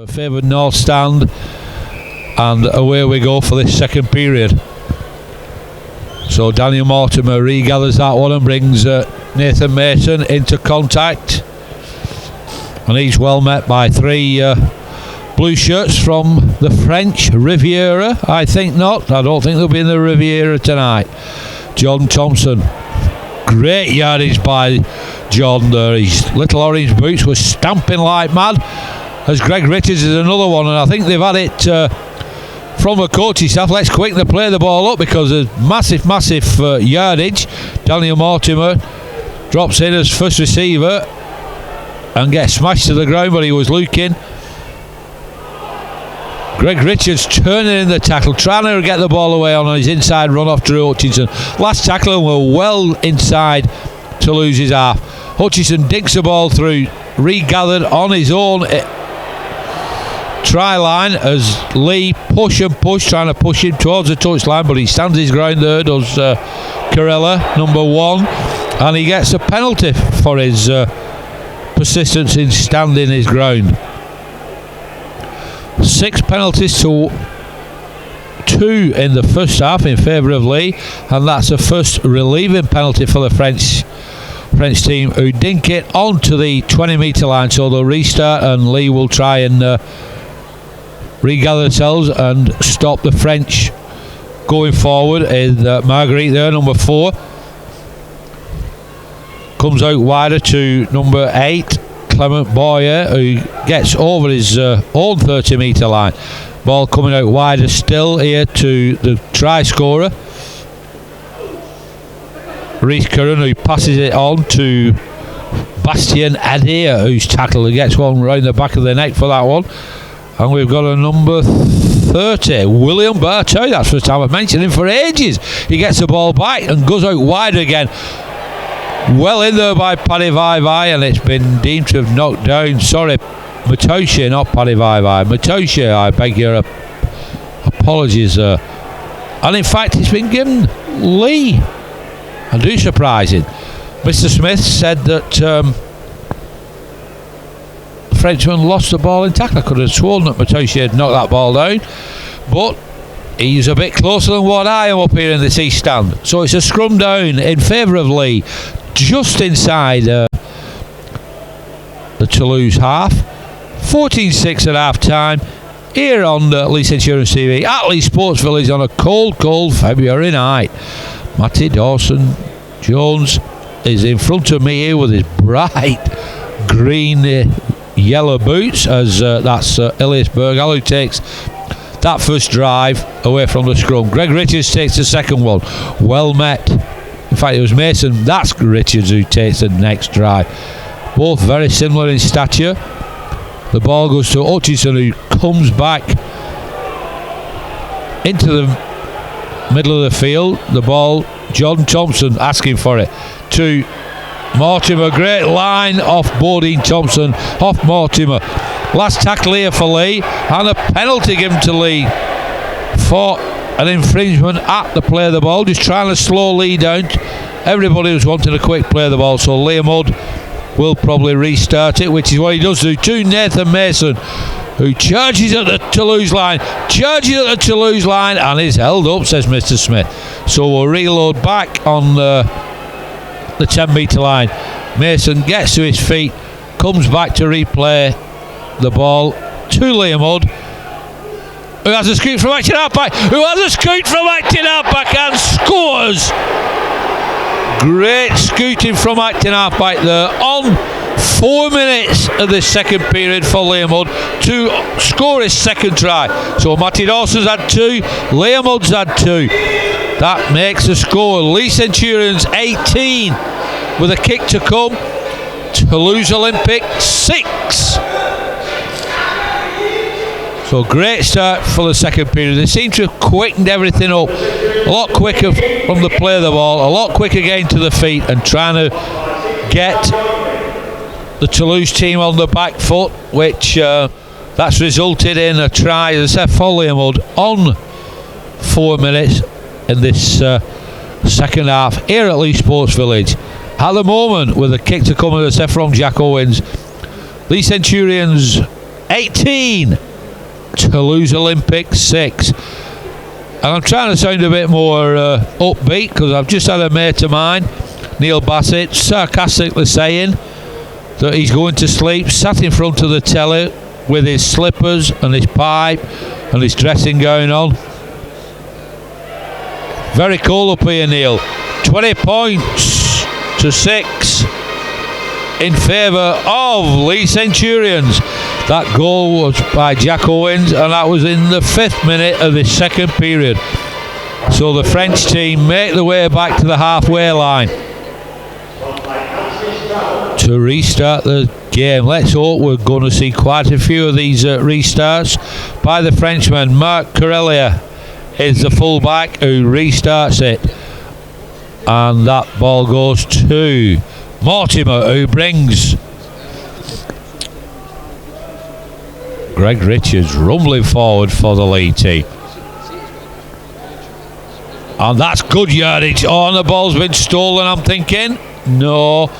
Favoured north stand, and away we go for this second period. So Daniel Mortimer regathers that one and brings Nathan Mason into contact, and he's well met by three blue shirts from the French Riviera. I think not. I don't think they'll be in the Riviera tonight. John Thompson, great yardage by John there. His little orange boots were stamping like mad, as Greg Richards is another one, and I think they've had it from the coaching staff. Let's quicken to play the ball up because there's massive yardage. Daniel Mortimer drops in as first receiver and gets smashed to the ground, but he was looking. Greg Richards turning in the tackle, trying to get the ball away on his inside run off Drew Hutchinson. Last tackle and we're well inside Toulouse's half. Hutchinson dinks the ball through, regathered on his own try line as Leigh push, trying to push him towards the touchline, but he stands his ground there, does Carella, number 1, and he gets a penalty for his persistence in standing his ground. 6 penalties to 2 in the first half in favour of Leigh, and that's the first relieving penalty for the French team, who dink it onto the 20-metre line. So they'll restart and Leigh will try and regather themselves and stop the French going forward. Is Marguerite there, number 4, comes out wider to number 8, Clement Boyer, who gets over his own 30-metre line. Ball coming out wider still here to the try scorer, Reece Curran, who passes it on to Bastien Adair, who's tackled and gets one round the back of the neck for that one. And we've got a number 30, William Bartow. That's the first time I've mentioned him for ages. He gets the ball back and goes out wide again. Well in there by Paddy Vai, and it's been deemed to have knocked down. Sorry, Matosha, not Paddy Vai. Matosha, I beg your apologies. And in fact, it's been given Leigh. I do surprising. Mr. Smith said that Frenchman lost the ball in tackle. I could have sworn that Matosha had knocked that ball down, but he's a bit closer than what I am up here in this east stand. So it's a scrum down in favour of Leigh, just inside the Toulouse half. 14-6 at half time here on Leigh Insurance TV at Leigh Sports Village on a cold February night. Matty Dawson Jones is in front of me here with his bright green yellow boots, as that's Elias Bergal, who takes that first drive away from the scrum. Greg Richards takes the second one, well met. In fact, it was Mason, that's Richards, who takes the next drive. Both very similar in stature. The ball goes to Hutchinson, who comes back into the middle of the field. The ball, John Thompson asking for it to Mortimer. Great line off Bodine Thompson, off Mortimer. Last tackle here for Leigh, and a penalty given to Leigh for an infringement at the play of the ball, just trying to slow Leigh down. Everybody was wanting a quick play of the ball, so Liam Hood will probably restart it, which is what he does do to Nathan Mason, who charges at the Toulouse line, and is held up, says Mr. Smith. So we'll reload back on the 10-metre line. Mason gets to his feet, comes back to replay the ball to Liam Hood, who has a scoot from acting halfback, and scores. Great scooting from acting halfback there on 4 minutes of the second period for Liam Hood to score his second try. So Matty Dawson's had 2, Liam Hood's had 2. That makes the score Leigh Centurions 18 with a kick to come. Toulouse Olympic 6. So great start for the second period. They seem to have quickened everything up a lot quicker from the play of the ball, a lot quicker getting to the feet and trying to get the Toulouse team on the back foot, which that's resulted in a try, as I said, for Liam Hood on 4 minutes in this second half here at Leigh Sports Village. At the moment, with a kick to come, as I said, from Jack Owens, Leigh Centurions 18. Toulouse Olympic 6. And I'm trying to sound a bit more upbeat because I've just had a mate of mine, Neil Bassett, sarcastically saying that he's going to sleep, sat in front of the telly with his slippers and his pipe and his dressing going on. Very cool up here, Neil. 20 points to 6 in favour of Leigh Centurions. That goal was by Jack Owens, and that was in the 5th minute of the second period. So the French team make their way back to the halfway line to restart the game. Let's hope we're going to see quite a few of these restarts by the Frenchman. Marc Corellia is the fullback who restarts it, and that ball goes to Mortimer, who brings Greg Richards rumbling forward for the Leigh team. And that's good yardage. Oh, and the ball's been stolen, I'm thinking. No,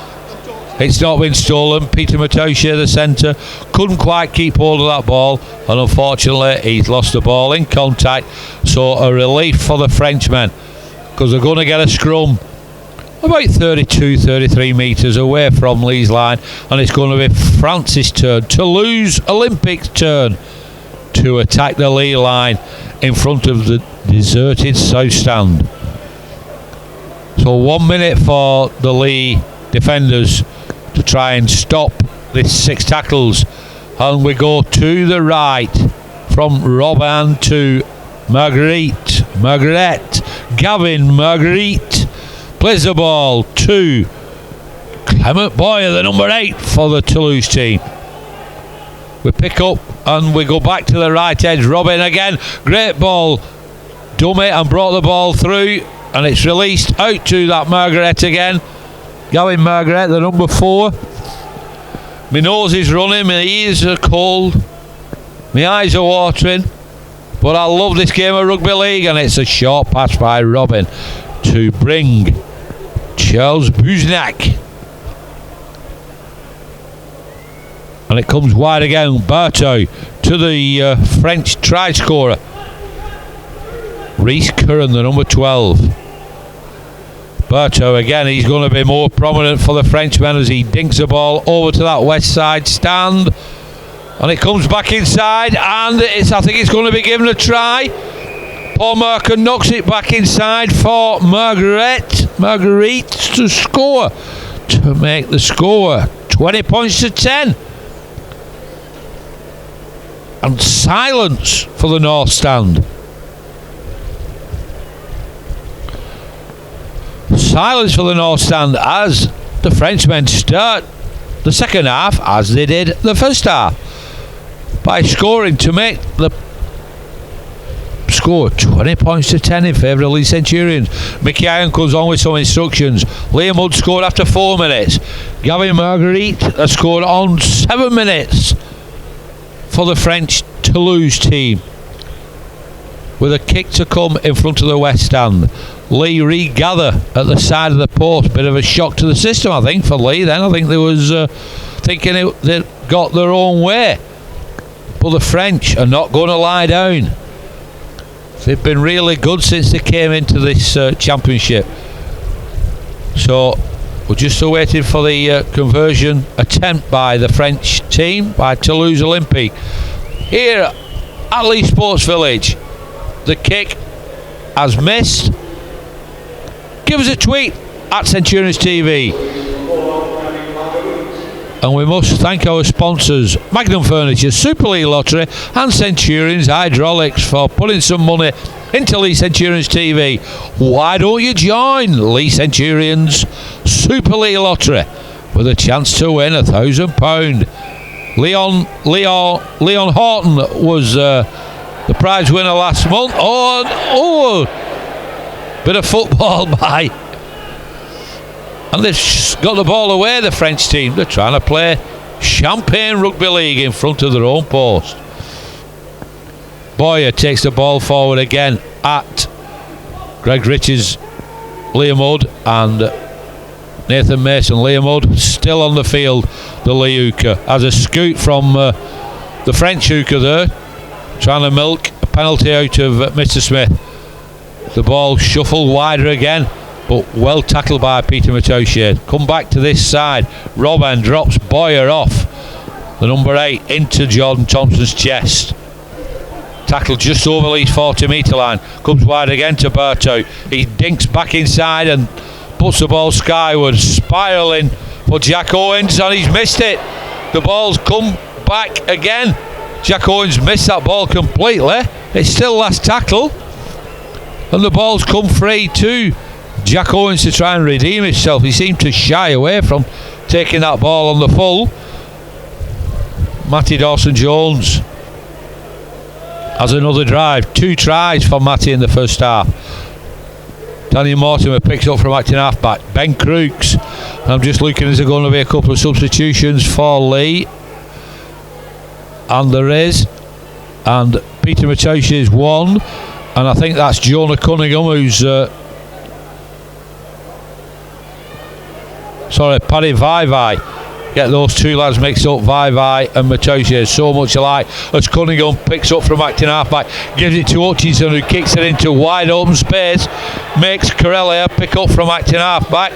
it's not been stolen. Peter Matosha, the centre, couldn't quite keep hold of that ball, and unfortunately he's lost the ball in contact. So a relief for the Frenchmen, because they're going to get a scrum about 32-33 metres away from Leigh's line, and it's going to be France's turn, Toulouse Olympics' turn, to attack the Leigh line in front of the deserted south stand. So 1 minute for the Leigh defenders to try and stop this 6 tackles, and we go to the right from Robin to Marguerite, Gavin Marguerite plays the ball to Clement Boyer, the number 8 for the Toulouse team. We pick up and we go back to the right edge. Robin again, great ball, dummy, and brought the ball through, and it's released out to that Margaret again. Gavin Margaret, the number 4. My nose is running, my ears are cold, my eyes are watering, but I love this game of rugby league, and it's a short pass by Robin to bring Charles Buznak, and it comes wide again. Berto to the French try scorer, Reece Curran, the number 12. Berto again, he's going to be more prominent for the Frenchman as he dinks the ball over to that west side stand, and it comes back inside, and I think it's going to be given a try. Paul Merker knocks it back inside for Marguerite to score, to make the score 20 points to 10. And silence for the North Stand. Silence for the North Stand as the Frenchmen start the second half as they did the first half, by scoring to make the score 20 points to 10 in favour of Leigh Centurions. Mickey Iron comes on with some instructions. Liam Mudd scored after 4 minutes. Gavin Marguerite has scored on 7 minutes for the French Toulouse team, with a kick to come in front of the west stand. Leigh regather at the side of the post. Bit of a shock to the system, I think, for Leigh then. I think they was thinking they got their own way, but the French are not going to lie down. They've been really good since they came into this championship. So we're just waiting for the conversion attempt by the French team, by Toulouse Olympique. Here at Leigh Sports Village, the kick has missed. Give us a tweet at Centurions TV. And we must thank our sponsors, Magnum Furniture, Super Leigh Lottery and Centurions Hydraulics, for putting some money into Leigh Centurions TV. Why don't you join Leigh Centurions Super Leigh Lottery with a chance to win £1,000? Leon Horton was the prize winner last month. Bit of football by, and they've got the ball away, the French team. They're trying to play champagne rugby league in front of their own post. Boyer takes the ball forward again at Greg Richards, Liam Mudd and Nathan Mason. Liam Mudd still on the field. The Liuka has a scoot from the The French hooker there, trying to milk a penalty out of Mr. Smith. The ball shuffled wider again, but well tackled by Peter Matoshe. Come back to this side. Robin drops Boyer off. The number 8 into Jordan Thompson's chest. Tackled just over Leigh's 40-metre line. Comes wide again to Berto. He dinks back inside and puts the ball skyward, spiralling for Jack Owens, and he's missed it. The ball's come back again. Jack Owens missed that ball completely. It's still last tackle, and the ball's come free to Jack Owens to try and redeem himself. He seemed to shy away from taking that ball on the full. Matty Dawson-Jones has another drive. 2 tries for Matty in the first half. Daniel Mortimer picks up from acting half-back. Ben Crooks. And I'm just looking, is there going to be a couple of substitutions for Leigh? And there is. And Peter Matoshe is one. And I think that's Jonah Cunningham who's... Paddy Vai. Get those 2 lads mixed up, Vai and Matoshe, so much alike. As Cunningham picks up from acting halfback, gives it to Hutchinson, who kicks it into wide open space, makes Corellia pick up from acting halfback.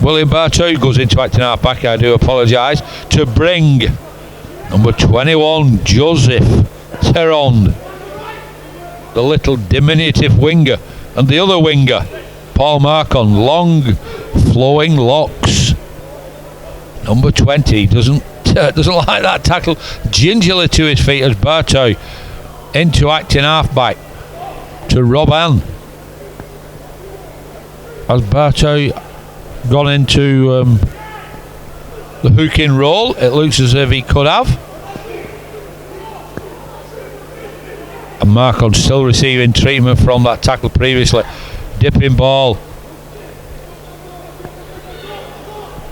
William Berto goes into acting halfback, I do apologise, to bring number 21, Joseph Teron, the little diminutive winger, and the other winger, Paul Marcon, long flowing locks. Number 20 doesn't like that tackle. Gingerly to his feet as Berto into acting halfback to Robin. Has Berto gone into the hooking role? It looks as if he could have. And Marcon still receiving treatment from that tackle previously. Dipping ball.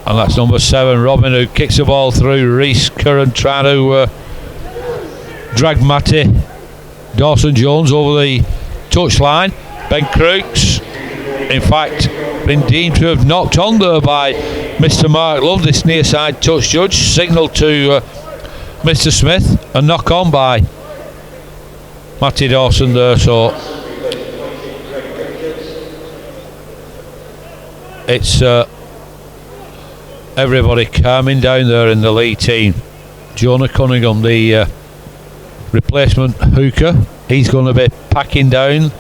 And that's number 7, Robin, who kicks the ball through. Reese Curran trying to drag Matty Dawson-Jones over the touchline. Ben Crooks, in fact, been deemed to have knocked on there by Mr. Mark Love, this near side touch judge. Signal to Mr. Smith, a knock on by Matty Dawson there. So it's everybody calming down there in the Leigh team. Jonah Cunningham, the replacement hooker, he's going to be packing down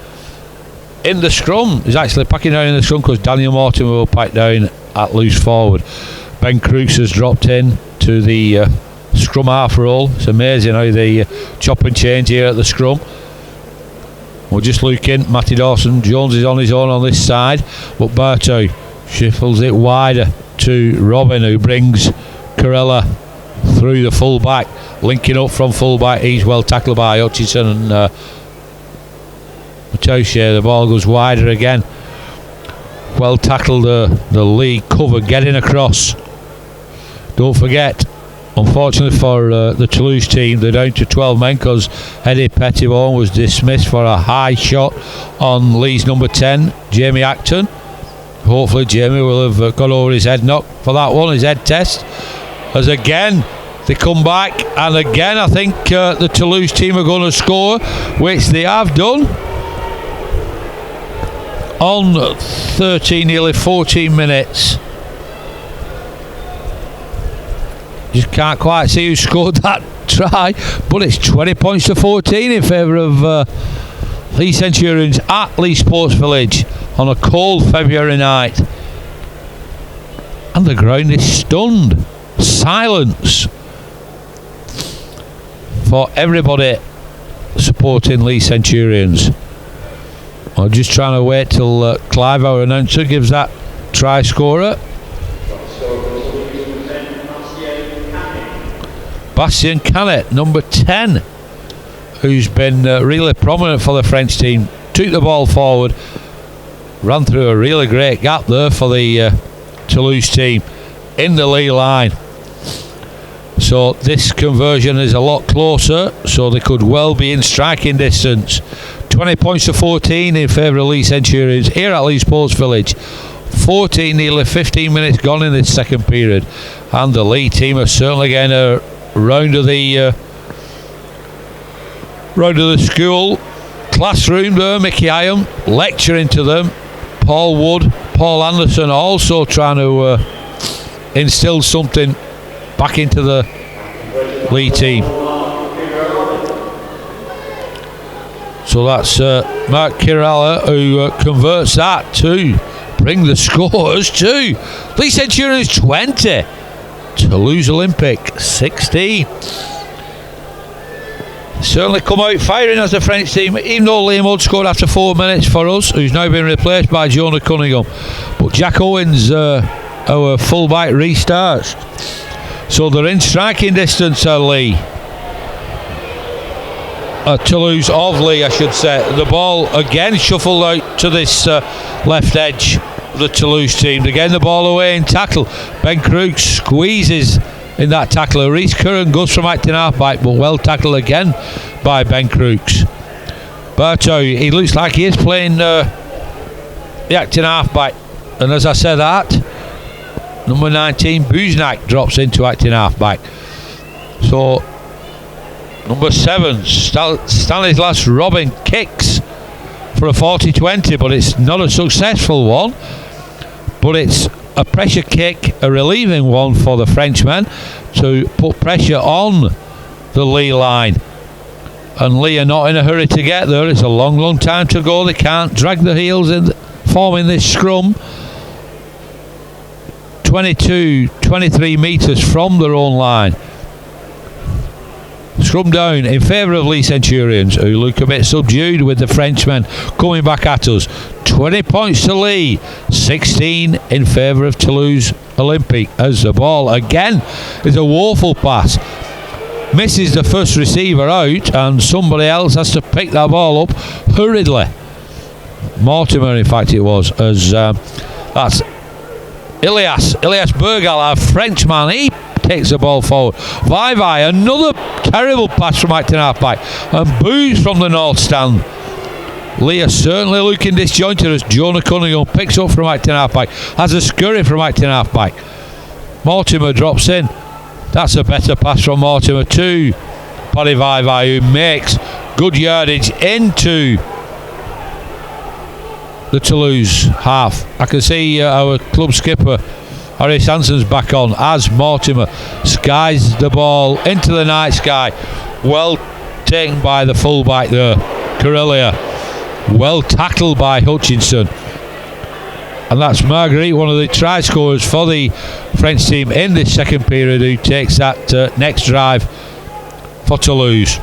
in the scrum. He's actually packing down in the scrum because Daniel Mortimer will pack down at loose forward. Ben Crooks has dropped in to the scrum half role. It's amazing how they chop and change here at the scrum. We're just looking. Matty Dawson-Jones is on his own on this side, but Berto shuffles it wider to Robin, who brings Corella through the full back, linking up from full back. He's well tackled by Hutchinson and Matoshe. The ball goes wider again. Well tackled, the Leigh cover getting across. Don't forget, unfortunately for the Toulouse team, they're down to 12 men because Eddie Pettibone was dismissed for a high shot on Leigh's number 10, Jamie Acton. Hopefully Jamie will have got over his head knock for that one, his head test. As again they come back, and again I think the Toulouse team are going to score, which they have done on 13, nearly 14 minutes. Just can't quite see who scored that try, but it's 20 points to 14 in favour of Leigh Centurions at Leigh Sports Village on a cold February night. And the ground is stunned. Silence for everybody supporting Leigh Centurions. I'm just trying to wait till Clive, our announcer, gives that try scorer. Bastien Canet, number 10, who's been really prominent for the French team, took the ball forward, ran through a really great gap there for the Toulouse team in the Leigh line. So this conversion is a lot closer, so they could well be in striking distance. 20 points to 14 in favour of Leigh Centurions here at Leigh Sports Village 14, nearly 15 minutes gone in this second period, and the Leigh team are certainly getting a round of the school classroom there. Mickey Iam lecturing to them. Paul Wood, Paul Anderson also trying to instill something back into the Leigh team. So that's Mark Kiralla who converts that to bring the scores to Leigh Centurions 20, Toulouse Olympic 16. Certainly come out firing as a French team, even though Liam Hood scored after 4 minutes for us, who's now been replaced by Jonah Cunningham. But Jack Owens, our fullback, restarts. So they're in striking distance, Leigh. Toulouse of Leigh, I should say. The ball again shuffled out to this left edge of the Toulouse team. Again, the ball away in tackle. Ben Crooks squeezes in that tackle. Reece Curran goes from acting half-back, but well tackled again by Ben Crooks. Berto, he looks like he is playing the acting half-back. And as I said that, number 19, Buznak, drops into acting half-back. So, number 7, Stanislas Robin kicks for a 40-20, but it's not a successful one. But it's a pressure kick, a relieving one for the Frenchmen to put pressure on the Leigh line. And Leigh are not in a hurry to get there. It's a long time to go. They can't drag the heels in forming this scrum. 23 metres from their own line. Scrum down in favour of Leigh Centurions, who look a bit subdued with the Frenchmen coming back at us. 20 points to Leigh, 16 in favour of Toulouse Olympic, as the ball again is a woeful pass. Misses the first receiver out, and somebody else has to pick that ball up hurriedly. Mortimer, in fact, it was, as that's Ilias Bergal, our Frenchman. He takes the ball forward. Vai, another terrible pass from acting half-back, and Booze from the north stand. Leigh are certainly looking disjointed as Jonah Cunningham picks up from acting half-back, has a scurry from acting half-back. Mortimer drops in. That's a better pass from Mortimer to Paddy Vai, who makes good yardage into the Toulouse half. I can see our club skipper Harry Sanson's back on as Mortimer skies the ball into the night sky. Well taken by the fullback there, Corellia. Well tackled by Hutchinson. And that's Marguerite, one of the try scorers for the French team in this second period, who takes that next drive for Toulouse.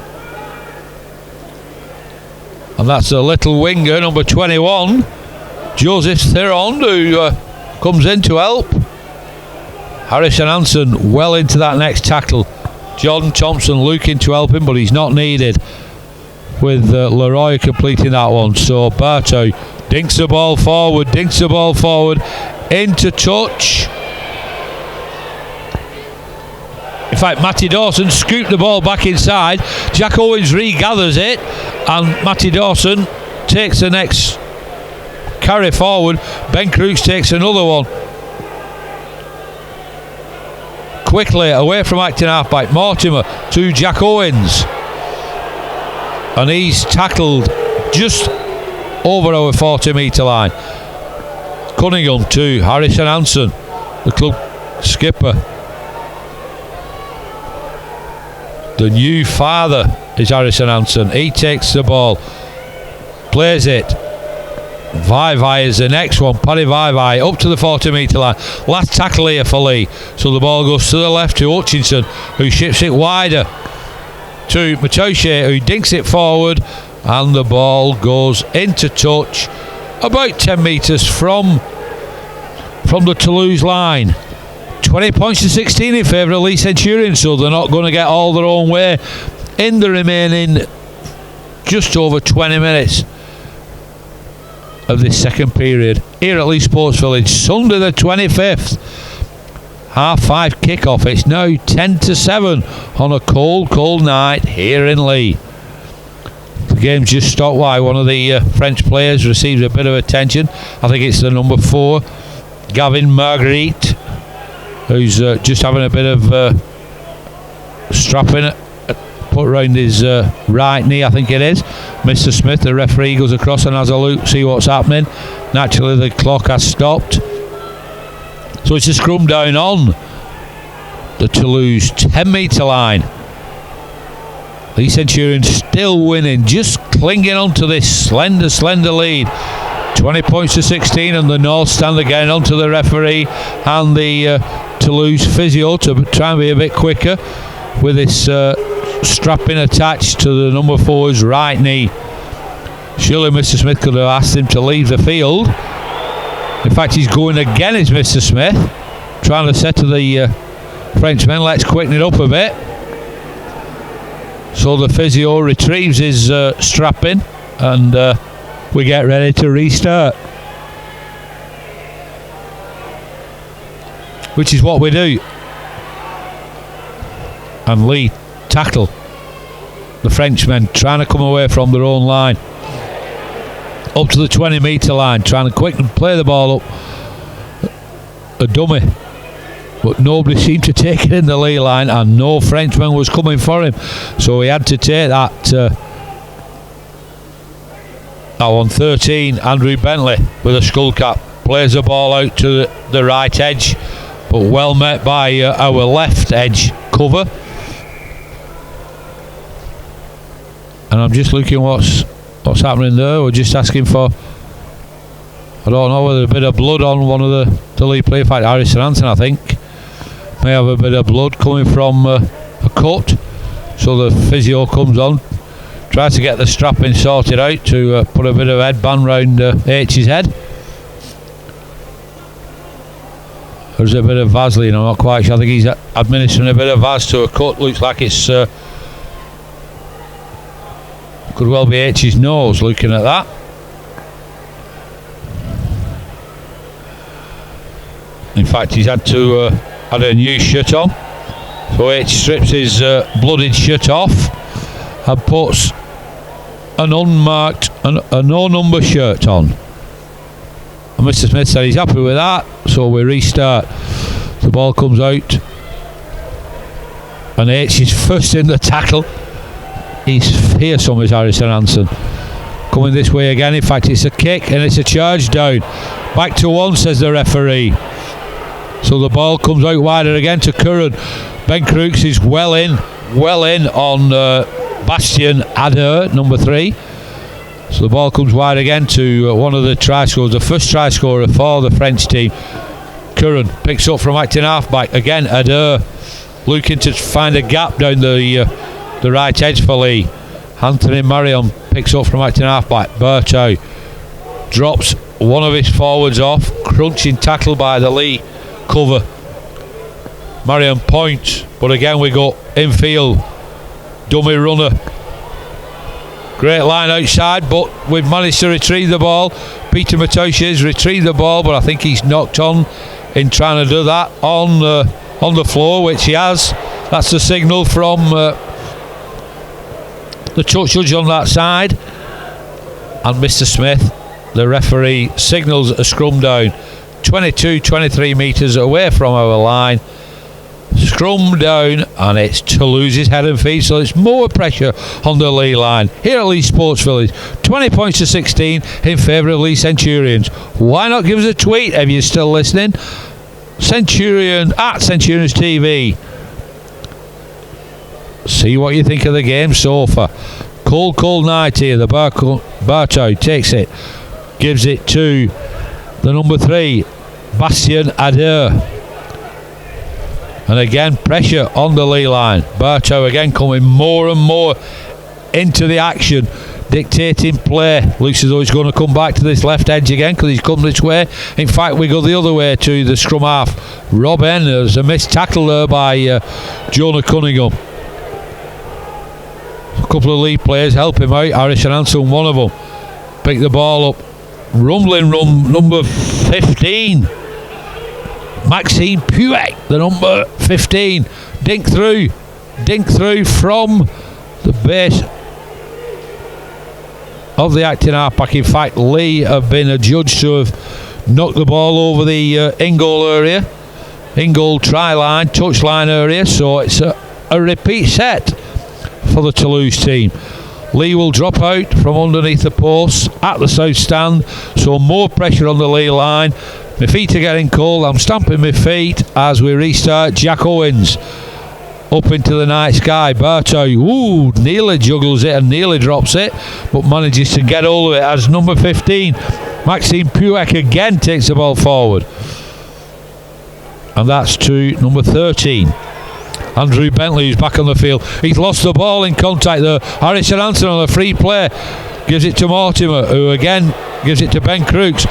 And that's a little winger, number 21, Joseph Theron, who comes in to help. Harrison Hansen well into that next tackle. Jordan Thompson looking to help him, but he's not needed, with Leroy completing that one. So Berto dinks the ball forward, into touch. In fact, Matty Dawson scooped the ball back inside. Jack Owens regathers it, and Matty Dawson takes the next carry forward. Ben Crooks takes another one. Quickly away from acting halfback. Mortimer to Jack Owens, and he's tackled just over our 40 metre line. Cunningham to Harrison Hansen, the club skipper. The new father is Harrison Hansen. He takes the ball, plays it. Vai is the next one. Paddy Vai up to the 40 metre line. Last tackle here for Leigh. So the ball goes to the left to Hutchinson, who ships it wider to Matoshe, who dinks it forward, and the ball goes into touch about 10 metres from the Toulouse line. 20 points to 16 in favour of Leigh Centurions, so they're not going to get all their own way in the remaining just over 20 minutes of this second period here at Leigh Sports Village. Sunday the 25th, 5:30 kick-off. It's now 10-7 on a cold night here in Leigh. The game's just stopped while one of the French players receives a bit of attention. I think it's the number 4, Gavin Marguerite, who's just having a bit of strapping put around his right knee, I think it is. Mr. Smith, the referee, goes across and has a look, see what's happening. Naturally, the clock has stopped. So it's a scrum down on the Toulouse 10-metre line. Leigh Centurion still winning, just clinging on to this slender lead. 20 points to 16, and the North stand again onto the referee and the Toulouse physio to try and be a bit quicker with this strapping attached to the number 4's right knee. Surely Mr. Smith could have asked him to leave the field. In fact, he's going again, is Mr. Smith, trying to say to the Frenchman, let's quicken it up a bit. So the physio retrieves his strapping, and we get ready to restart, which is what we do. And Leigh tackle the Frenchmen trying to come away from their own line up to the 20-metre line, trying to quickly play the ball up a dummy, but nobody seemed to take it in the Leigh line, and no Frenchman was coming for him, so he had to take that on 13. Andrew Bentley with a skull cap plays the ball out to the right edge, but well met by our left edge cover. And I'm just looking what's happening there. We're just asking for, I don't know, whether a bit of blood on one of the Leigh player. In fact, Harrison Hansen, I think, may have a bit of blood coming from a cut. So the physio comes on, tries to get the strapping sorted out to put a bit of headband round H's head. There's a bit of Vaseline, I'm not quite sure. I think he's administering a bit of Vaz to a cut. Looks like it's could well be H's nose, looking at that. In fact, he's had to add a new shirt on. So H strips his blooded shirt off and puts an unmarked, a no-number shirt on. And Mr. Smith said he's happy with that, so we restart. The ball comes out, and H is first in the tackle. He's fearsome, is Harrison Hansen. Coming this way again. In fact, it's a kick and it's a charge down. Back to one, says the referee. So the ball comes out wider again to Curran. Ben Crooks is well in on Bastien Adair, number 3. So the ball comes wide again to one of the try scorers, the first try scorer for the French team. Curran picks up from acting halfback again. Adair looking to find a gap down the right edge for Leigh. Anthony Marion picks up from acting halfback. Berto drops one of his forwards off. Crunching tackle by the Leigh cover. Marion points, but again we go infield. Dummy runner. Great line outside, but we've managed to retrieve the ball. Peter Matoshi has retrieved the ball, but I think he's knocked on in trying to do that on the floor, which he has. That's the signal from the touch judge on that side, and Mr. Smith, the referee, signals a scrum down 23 metres away from our line. Scrum down, and it's Toulouse's head and feet, so it's more pressure on the Leigh line here at Leigh Sports Village. 20 points to 16 in favour of Leigh Centurions. Why not give us a tweet if you're still listening? Centurion at Centurions TV. See what you think of the game so far. Cold night here. The Bartow takes it, gives it to the number 3, Bastien Adair. And again, pressure on the Leigh line. Bartow again coming more and more into the action, dictating play. Looks as though he's going to come back to this left edge again because he's come this way. In fact, we go the other way to the scrum half. Rob N. There's a missed tackle there by Jonah Cunningham. A couple of Leigh players help him out. Harrison Hansen, one of them, pick the ball up. Rumbling number 15. Maxime Puek, the number 15. Dink through from the base of the acting halfback. In fact, Leigh have been adjudged to have knocked the ball over the in-goal area, in-goal try line, touch line area. So it's a repeat set for the Toulouse team. Leigh will drop out from underneath the post at the south stand, so more pressure on the Leigh line. My feet are getting cold, I'm stamping my feet as we restart. Jack Owens up into the night sky. Berto, nearly juggles it and nearly drops it, but manages to get hold of it as number 15, Maxime Puek, again takes the ball forward. And that's to number 13. Andrew Bentley, who's back on the field. He's lost the ball in contact there. Harrison Anson on a free play gives it to Mortimer, who again gives it to Ben Crooks.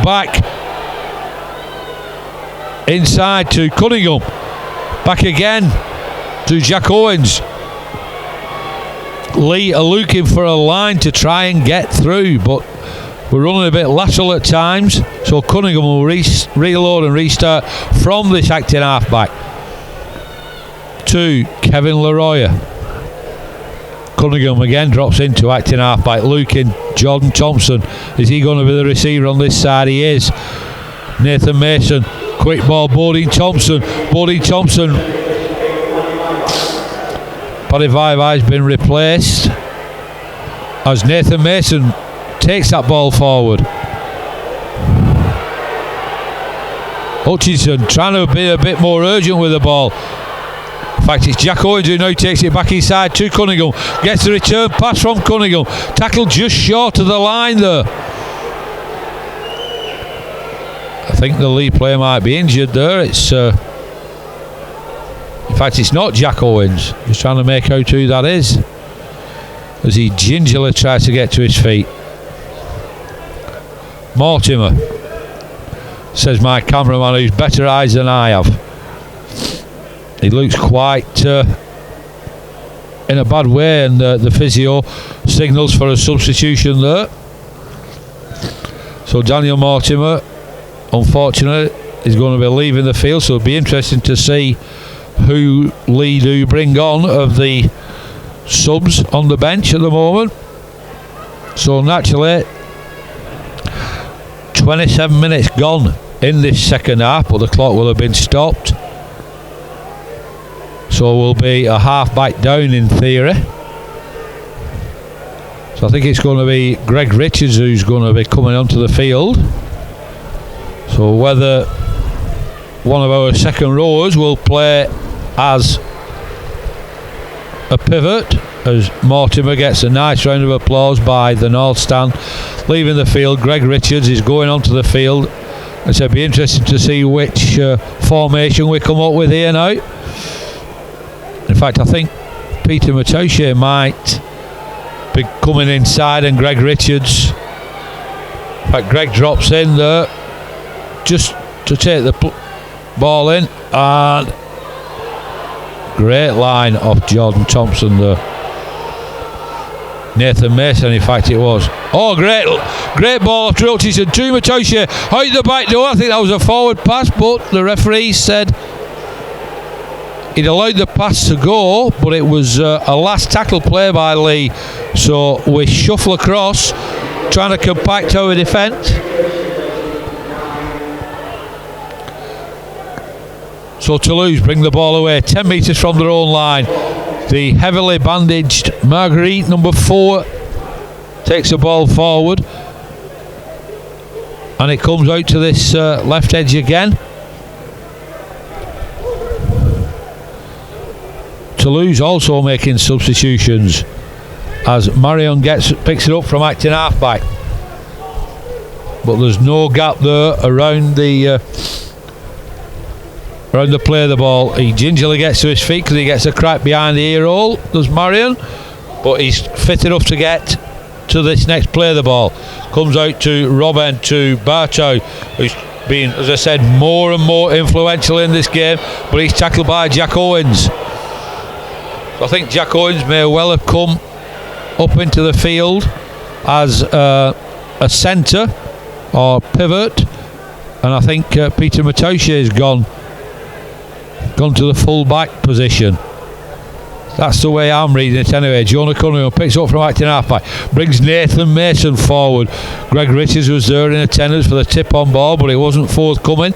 Back inside to Cunningham. Back again to Jack Owens. Leigh are looking for a line to try and get through, but we're running a bit lateral at times, so Cunningham will reload and restart from this acting half-back to Kevin Leroy. Cunningham again drops into acting half-back, looking Jordan Thompson. Is he going to be the receiver on this side? He is. Nathan Mason, quick ball, Bodine Thompson. Paddy Vaivai has been replaced as Nathan Mason takes that ball forward. Hutchinson trying to be a bit more urgent with the ball. In fact, it's Jack Owens who now takes it back inside to Cunningham. Gets the return pass from Cunningham. Tackled just short of the line there. I think the Leigh player might be injured there. It's in fact, it's not Jack Owens. Just trying to make out who that is as he gingerly tries to get to his feet. Mortimer, says my cameraman, who's better eyes than I have. He looks quite in a bad way, and the physio signals for a substitution there. So Daniel Mortimer, unfortunately, is going to be leaving the field, so it'll be interesting to see who Leigh do bring on of the subs on the bench at the moment. So naturally, 27 minutes gone in this second half, but the clock will have been stopped. So we'll be a half back down in theory. So I think it's going to be Greg Richards who's going to be coming onto the field. So whether one of our second rowers will play as a pivot, as Mortimer gets a nice round of applause by the North Stand. Leaving the field, Greg Richards is going onto the field. It'll be interesting to see which formation we come up with here now. In fact, I think Peter Matoshe might be coming inside, and Greg Richards. In fact, Greg drops in there just to take the ball in, and great line off Jordan Thompson there. Nathan Mason, in fact, it was. Oh, great ball off Hutchinson to Matoshe out the back door. I think that was a forward pass, but the referee said he'd allowed the pass to go, but it was a last tackle play by Leigh. So we shuffle across, trying to compact our defence. So Toulouse bring the ball away 10 metres from their own line. The heavily bandaged Marguerite, number 4, takes the ball forward, and it comes out to this left edge again. Toulouse also making substitutions as Marion picks it up from acting halfback, but there's no gap there around the play of the ball. He gingerly gets to his feet because he gets a crack behind the ear hole, does Marion, but he's fit enough to get to this next play of the ball. Comes out to Robin, to Bartow, who's been, as I said, more and more influential in this game, but he's tackled by Jack Owens. So I think Jack Owens may well have come up into the field as a centre or pivot, and I think Peter Matoshe has gone to the full back position. That's the way I'm reading it anyway. Jonah Cunningham picks up from acting halfback, brings Nathan Mason forward. Greg Richards was there in attendance for the tip on ball, but it wasn't forthcoming.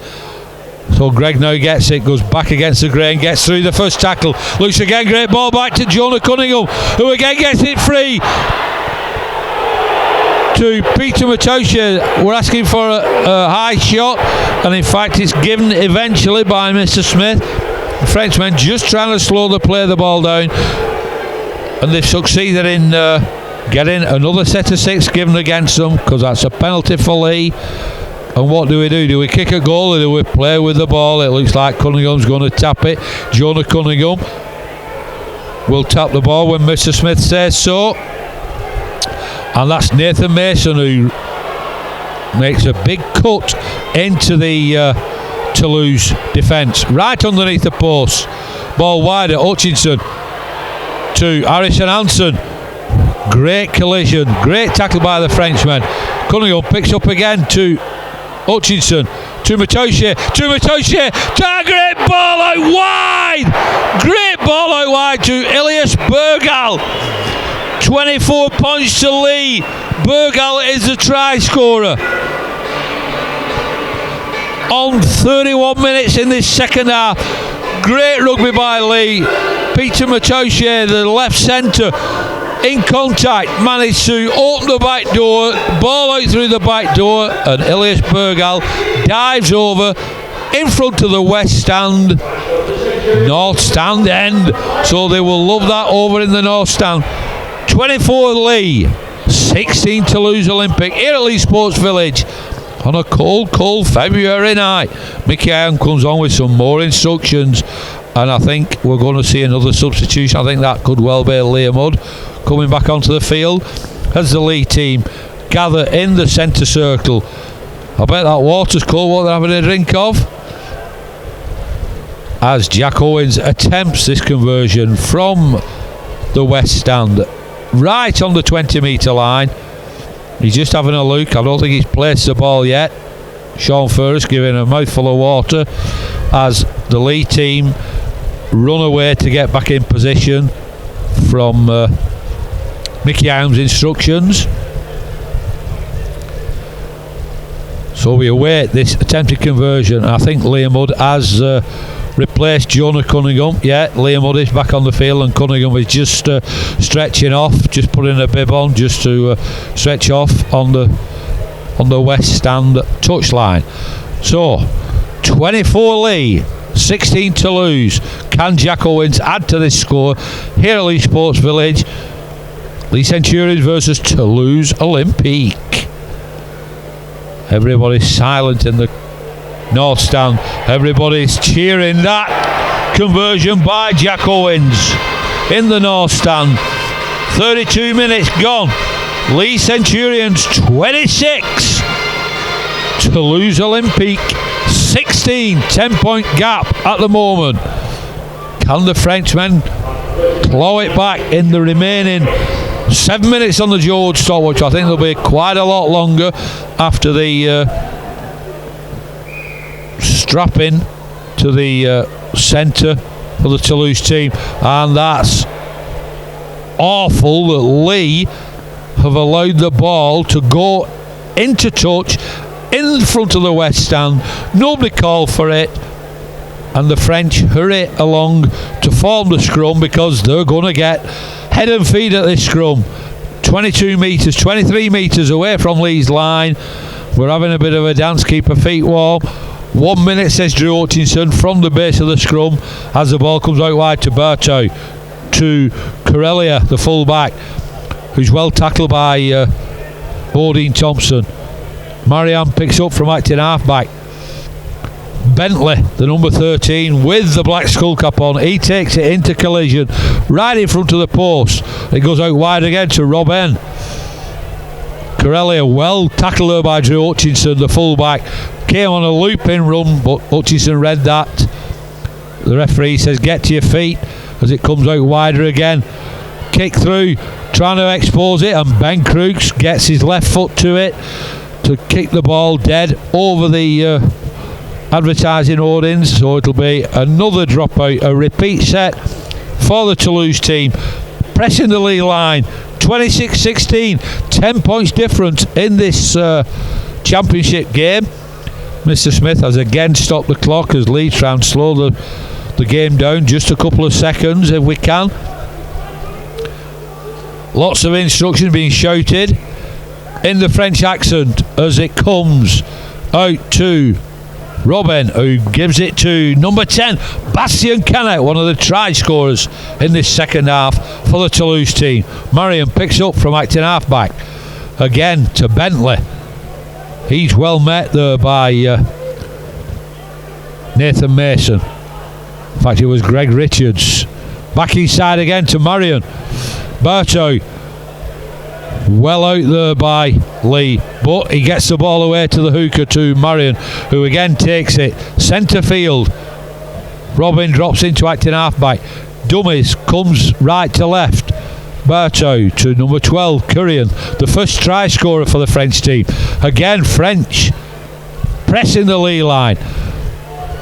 So Greg now gets it, goes back against the grain, gets through the first tackle. Looks again, great ball back to Jonah Cunningham, who again gets it free to Peter Matosha. We're asking for a high shot, and in fact it's given eventually by Mr. Smith. The Frenchmen just trying to slow the play of the ball down, and they've succeeded in getting another set of 6 given against them, because that's a penalty for Leigh. And what do? Do we kick a goal or do we play with the ball? It looks like Cunningham's going to tap it. Jonah Cunningham will tap the ball when Mr. Smith says so. And that's Nathan Mason who makes a big cut into the Toulouse defence. Right underneath the post. Ball wide at Hutchinson to Harrison Hansen. Great collision. Great tackle by the Frenchman. Cunningham picks up again to Hutchinson, to Matosha, great ball out wide! Great ball out wide to Elias Bergal. 24 points to Leigh. Bergal is the try scorer. On 31 minutes in this second half. Great rugby by Leigh. Peter Matosha, the left centre, in contact, managed to open the back door, ball out through the back door, and Elias Bergal dives over in front of the west stand, north stand end, so they will love that over in the north stand. 24 Leigh, 16 Toulouse Olympic, here at Leigh Sports Village on a cold February night. Mickey Iron comes on with some more instructions, and I think we're going to see another substitution. I think that could well be Liam Hood coming back onto the field as the Leigh team gather in the centre circle. I bet that water's cold, what they're having a drink of. As Jack Owens attempts this conversion from the west stand, right on the 20 metre line. He's just having a look. I don't think he's placed the ball yet. Sean Ferris giving a mouthful of water as the Leigh team run away to get back in position from Mickey Iron's instructions. So we await this attempted conversion. I think Liam Hood has replaced Jonah Cunningham. Yeah, Liam Hood is back on the field, and Cunningham is just stretching off, just putting a bib on, just to stretch off on the west stand touchline. So 24 Leigh, 16 Toulouse. Can Jack Owens add to this score here at Leigh Sports Village? Leigh Centurions versus Toulouse Olympique. Everybody's silent in the north stand. Everybody's cheering that conversion by Jack Owens in the north stand. 32 minutes gone. Leigh Centurions 26, Toulouse Olympique 16. 10-point gap at the moment. Can the Frenchmen claw it back in the remaining 7 minutes on the George stopwatch? I think they'll be quite a lot longer after the strapping to the centre for the Toulouse team. And that's awful that Leigh have allowed the ball to go into touch in front of the west stand. Nobody called for it, and the French hurry along to form the scrum because they're going to get head and feet at this scrum. 22 metres, 23 metres away from Leigh's line. We're having a bit of a dance, keep our feet warm. 1 minute, says Drew Hutchinson, from the base of the scrum as the ball comes out wide to Berto, to Corellia, the full-back, who's well tackled by Bodine Thompson. Marianne picks up from acting half-back. Bentley, the number 13, with the black skull cap on, he takes it into collision right in front of the post. It goes out wide again to Robin. Corellia, well tackled there by Drew Hutchinson, the full-back. Came on a looping run, but Hutchinson read that. The referee says get to your feet as it comes out wider again. Kick through, trying to expose it, and Ben Crooks gets his left foot to it to kick the ball dead over the advertising hoardings. So it'll be another dropout, a repeat set for the Toulouse team, pressing the lead line. 26-16, 10 points difference in this championship game. Mr. Smith has again stopped the clock as Leigh try and slow the game down just a couple of seconds if we can. Lots of instructions being shouted in the French accent as it comes out to Robin, who gives it to number 10, Bastien Canet, one of the try scorers in this second half for the Toulouse team. Marion picks up from acting halfback again to Bentley. He's well met there by Nathan Mason. In fact, it was Greg Richards. Back inside again to Marion. Berto well out there by Leigh, but he gets the ball away to the hooker to Marion, who again takes it centre field. Robin drops into acting halfback. Dummies comes right to left. Berto to number 12, Currian, the first try scorer for the French team. Again, French pressing the Leigh line,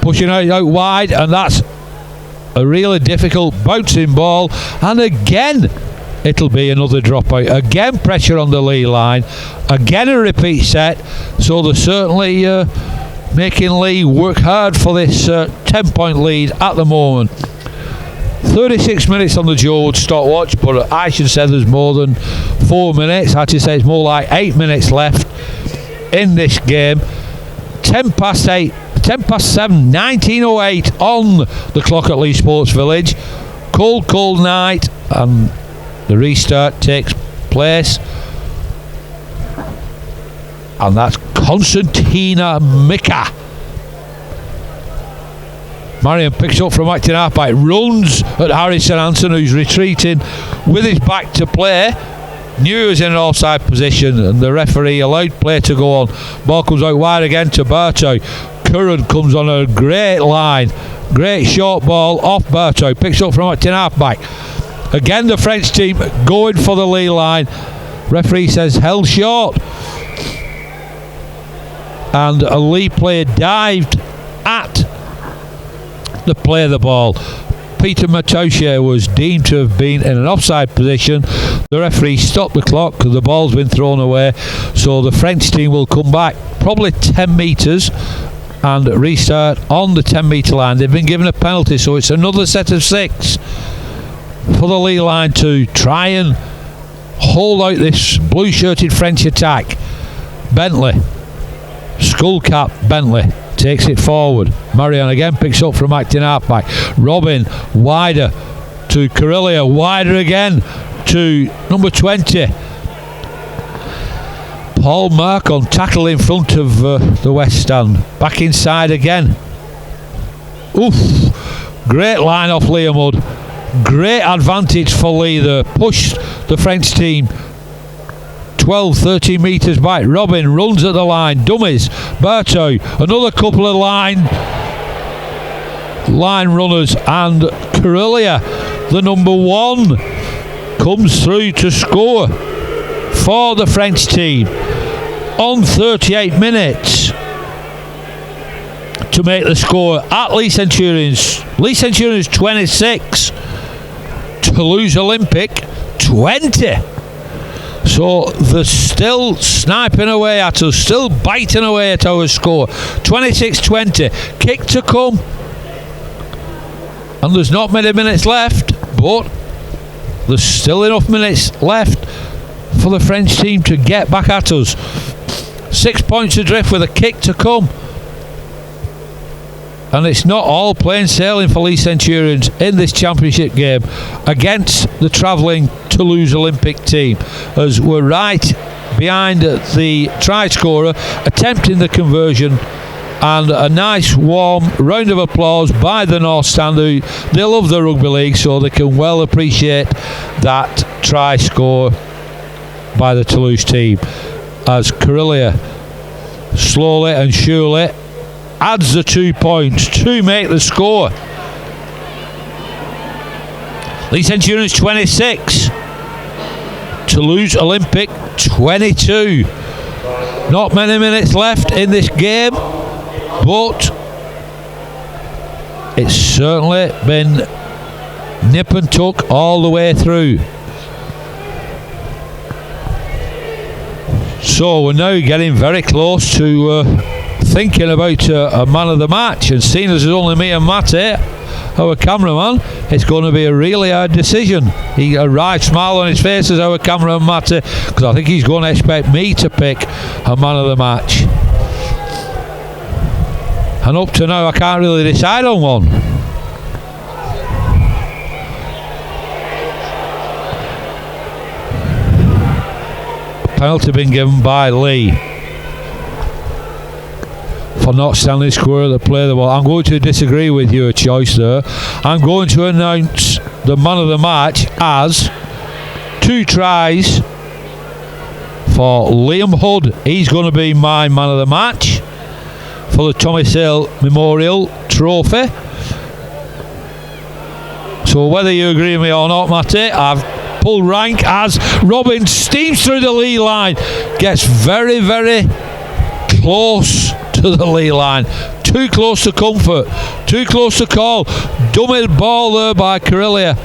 pushing out wide, and that's a really difficult bouncing ball. And again, it'll be another dropout. Again, pressure on the Leigh line. Again, a repeat set. So they're certainly making Leigh work hard for this 10-point lead at the moment. 36 minutes on the Joe Wood stopwatch, but I should say there's more than 4 minutes. I should say it's more like 8 minutes left in this game. 10 past 7, 19:08 on the clock at Leigh Sports Village. Cold night, and the restart takes place. And that's Constantina Mika. Marion picks up from acting halfback, runs at Harrison Hansen, who's retreating with his back to play. Knew he was in an offside position, and the referee allowed play to go on. Ball comes out wide again to Berto. Curran comes on a great line, great short ball off Berto, picks up from acting halfback. Again, the French team going for the Leigh line. Referee says held short, and a Leigh player dived at the play of the ball. Peter Matosha was deemed to have been in an offside position. The referee stopped the clock because the ball's been thrown away, so the French team will come back probably 10 metres and restart on the 10-metre line. They've been given a penalty, so it's another set of 6 for the Leigh line to try and hold out this blue-shirted French attack. Bentley, skullcap Bentley, takes it forward. Marion again picks up from acting halfback. Robin wider to Corellia, wider again to number 20. Paul Marcon tackle in front of the West Stand. Back inside again. Oof! Great line off Liam Hood. Great advantage for Leigh there. Pushed the French team 12-13 metres back. Robin runs at the line. Dummies. Berto. Another couple of line runners. And Corellia, the number 1, comes through to score for the French team on 38 minutes to make the score at Leigh Centurions. Leigh Centurions 26, Toulouse Olympic 20. So they're still sniping away at us, still biting away at our score. 26-20. Kick to come. And there's not many minutes left, but there's still enough minutes left for the French team to get back at us. 6 points adrift with a kick to come. And it's not all plain sailing for Leigh Centurions in this championship game against the travelling Toulouse Olympic team, as we're right behind the try scorer attempting the conversion, and a nice warm round of applause by the North Stand, who they love the rugby league, so they can well appreciate that try score by the Toulouse team, as Corellia slowly and surely adds the 2 points to make the score. Leigh Centurions 26, Toulouse Olympic 22. Not many minutes left in this game, but it's certainly been nip and tuck all the way through. So we're now getting very close to thinking about a man of the match, and seeing as it's only me and Matty, our cameraman, it's going to be a really hard decision. He got a right smile on his face as our cameraman Matty, because I think he's going to expect me to pick a man of the match. And up to now I can't really decide on one. Penalty been given by Leigh for not standing square at the play of the ball. I'm going to disagree with your choice there. I'm going to announce the man of the match as 2 tries for Liam Hood. He's going to be my man of the match for the Tommy Sale Memorial Trophy. So whether you agree with me or not, Matty, I've pulled rank as Robin steams through the lead line, gets very, very close to the lead line, too close to comfort, too close to call. Dummy ball there by Corellia,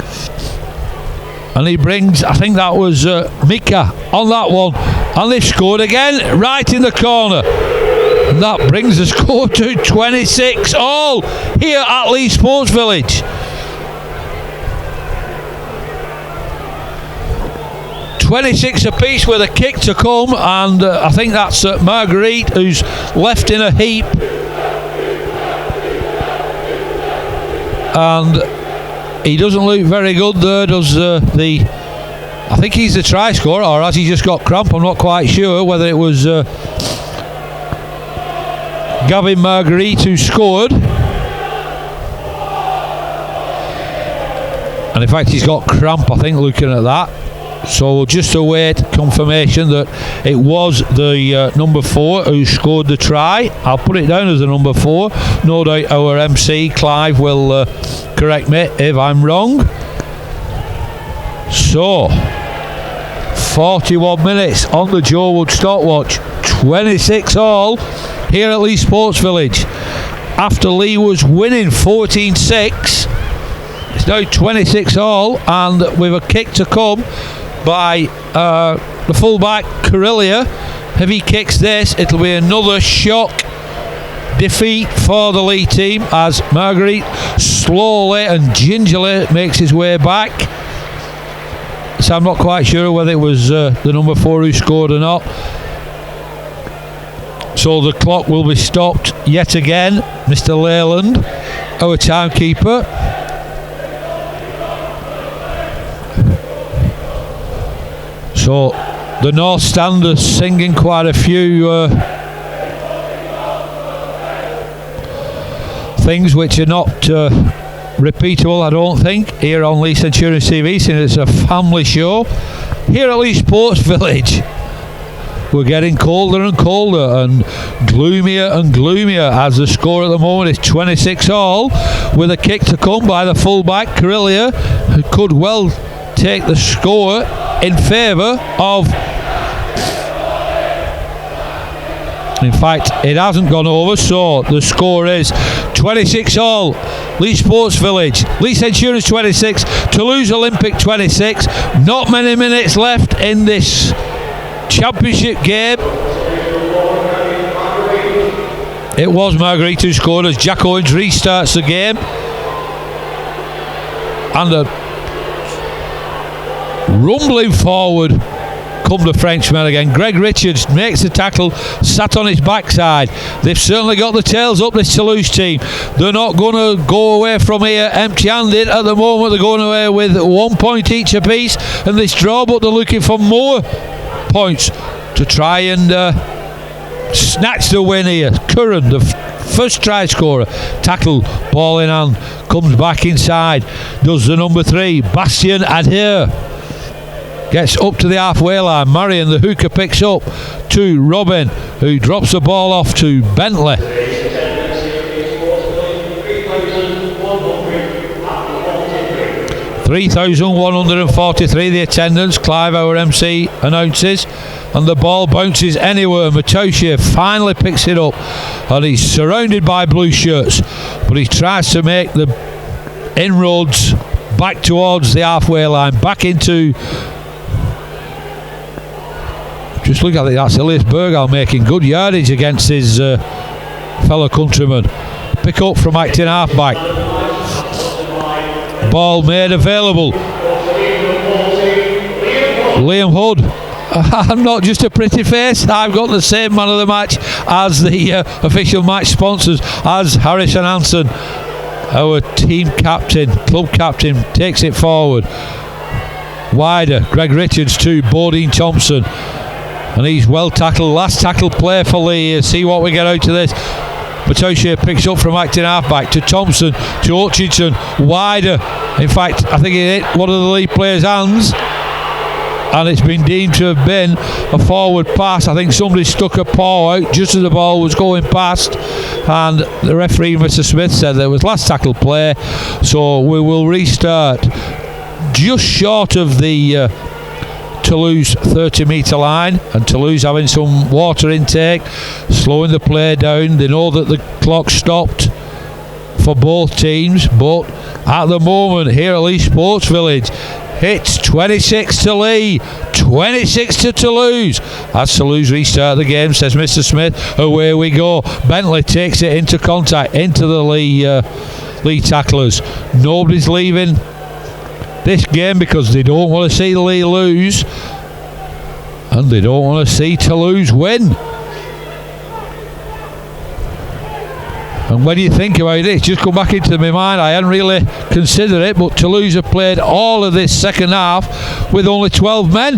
and he brings, I think that was Mika on that one, and they've scored again right in the corner. And that brings the score to 26 all here at Leigh Sports Village. 26 apiece with a kick to come, and I think that's Marguerite, who's left in a heap. And he doesn't look very good there, does I think he's the try scorer, or has he just got cramp? I'm not quite sure whether it was Gavin Marguerite who scored. And in fact he's got cramp, I think, looking at that. So we'll just await confirmation that it was the number 4 who scored the try. I'll put it down as the number 4. No doubt our MC Clive will correct me if I'm wrong. So 41 minutes on the Joe Wood stopwatch. 26 all here at Leigh Sports Village. After Leigh was winning 14-6, it's now 26 all, and with a kick to come by the fullback Corellia. If he kicks this, it'll be another shock defeat for the Leigh team, as Marguerite slowly and gingerly makes his way back. So I'm not quite sure whether it was the number 4 who scored or not. So the clock will be stopped yet again. Mr. Leyland, our timekeeper. So the North Standers singing quite a few things which are not repeatable, I don't think, here on Leigh Centurion TV, since it's a family show. Here at Leigh Sports Village, we're getting colder and colder and gloomier as the score at the moment is 26 all, with a kick to come by the fullback Corellia, who could well take the score in favour of, in fact it hasn't gone over, so the score is 26 all. Leigh Sports Village, Leigh Centurions 26, Toulouse Olympic 26. Not many minutes left in this championship game. It was Marguerite who scored as Jack Owens restarts the game, and a rumbling forward come the Frenchmen again. Greg Richards makes the tackle, sat on his backside. They've certainly got the tails up, this Toulouse team. They're not going to go away from here empty-handed at the moment. They're going away with 1 point each apiece in this draw, but they're looking for more points to try and snatch the win here. Curran, the first try scorer, tackle, ball in hand, comes back inside, does the number 3, Bastien Adhere. Gets up to the halfway line. Marion, the hooker, picks up to Robin, who drops the ball off to Bentley. 3,143 the attendance, Clive, our MC, announces, and the ball bounces anywhere. Matosha finally picks it up, and he's surrounded by blue shirts, but he tries to make the inroads back towards the halfway line, back into. Just look at it, that's Elias Bergal making good yardage against his fellow countryman. Pick up from acting halfback. Ball made available. Liam Hood. I'm not just a pretty face, I've got the same man of the match as the official match sponsors, as Harrison Hansen, our team captain, club captain, takes it forward. Wider, Greg Richards to Bodine Thompson, and he's well tackled. Last tackle play for Leigh. See what we get out of this. Matosha picks up from acting halfback to Thompson, to Hutchinson, Wider. In fact, I think it hit one of the Leigh players' hands, and it's been deemed to have been a forward pass. I think somebody stuck a paw out just as the ball was going past, and the referee, Mr. Smith, said there was last tackle play, so we will restart just short of the Toulouse 30 metre line, and Toulouse having some water intake, slowing the play down. They know that the clock stopped for both teams, but at the moment here at Leigh Sports Village, it's 26 to Leigh, 26 to Toulouse. As Toulouse restart the game, says Mr. Smith, away we go. Bentley takes it into contact, into the Leigh tacklers. Nobody's leaving this game because they don't want to see Leigh lose, and they don't want to see Toulouse win. And when you think about it, it's just come back into my mind, I hadn't really considered it, but Toulouse have played all of this second half with only 12 men.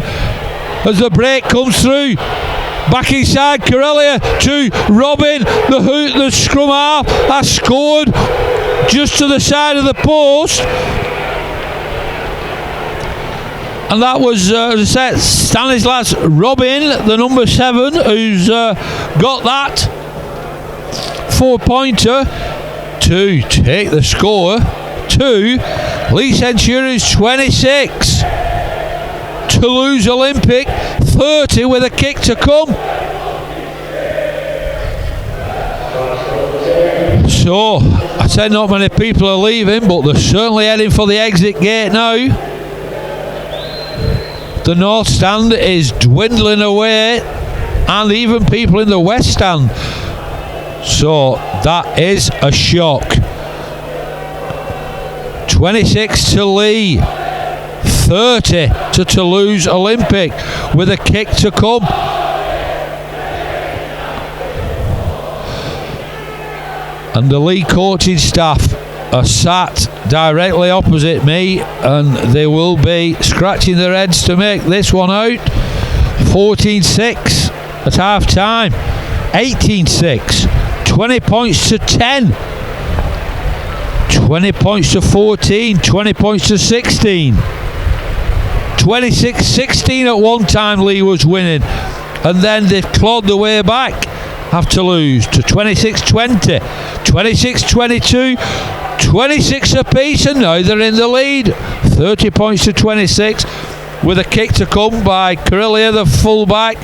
As the break comes through, back inside, Corellia to Robin, the scrum half has scored just to the side of the post. And that was, as I said, Stanislas Robin, the number 7, who's got that 4-pointer to take the score to Leigh Centurions 26, Toulouse Olympic 30 with a kick to come. So I said not many people are leaving, but they're certainly heading for the exit gate now. The north stand is dwindling away, and even people in the west stand. So that is a shock. 26 to Leigh, 30 to Toulouse Olympic with a kick to come. And the Leigh coaching staff are sat directly opposite me, and they will be scratching their heads to make this one out. 14-6 at half time, 18-6. 20 points to 10, 20 points to 14, 20 points to 16, 26-16 at one time Leigh was winning, and then they've clawed their way back, have to lose to 26-20, 26-22, 26 apiece, and now they're in the lead, 30 points to 26 with a kick to come by Corellia, the fullback,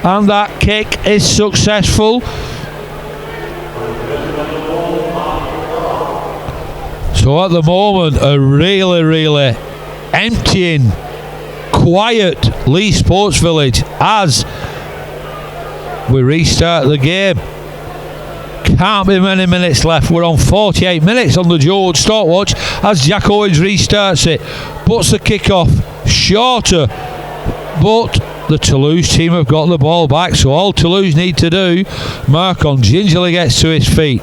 and that kick is successful. So at the moment, a really emptying, quiet Leigh Sports Village as we restart the game. Can't be many minutes left. We're on 48 minutes on the George stopwatch as Jack Owens restarts it. Puts the kick off shorter, but the Toulouse team have got the ball back, so all Toulouse need to do, Marcon gingerly gets to his feet.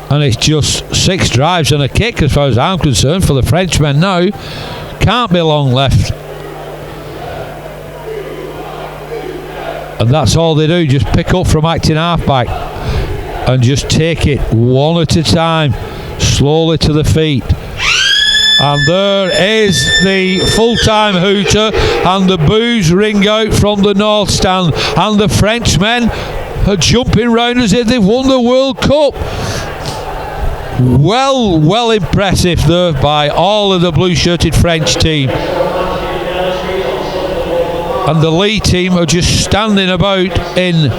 And it's just 6 drives and a kick as far as I'm concerned for the Frenchmen now. Can't be long left. And that's all they do, just pick up from acting halfback and just take it one at a time, slowly to the feet. And there is the full-time hooter, and the boos ring out from the north stand, and the Frenchmen are jumping round as if they've won the World Cup. Well impressive there by all of the blue-shirted French team. And the Leigh team are just standing about in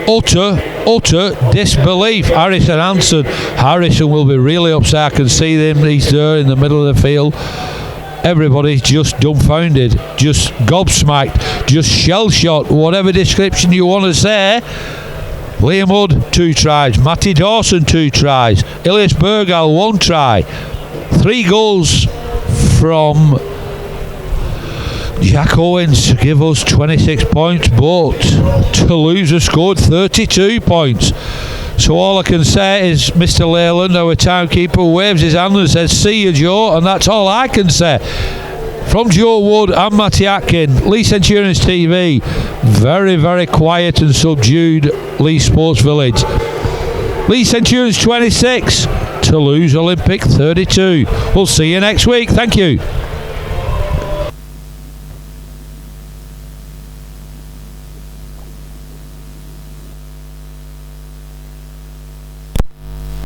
utter utter disbelief. Harrison answered. Harrison will be really upset. I can see them. He's there in the middle of the field. Everybody's just dumbfounded, just gobsmacked, just shell-shocked, whatever description you want to say. Liam Hood, 2 tries. Matty Dawson, 2 tries. Ilias Bergal, 1 try. 3 goals from Jack Owens to give us 26 points, but Toulouse have scored 32 points. So all I can say is Mr. Leyland, our timekeeper, waves his hand and says, "See you, Joe," and that's all I can say. From Joe Wood and Matty Atkin, Leigh Centurions TV, very, very quiet and subdued Leigh Sports Village. Leigh Centurions 26, Toulouse Olympic 32. We'll see you next week. Thank you.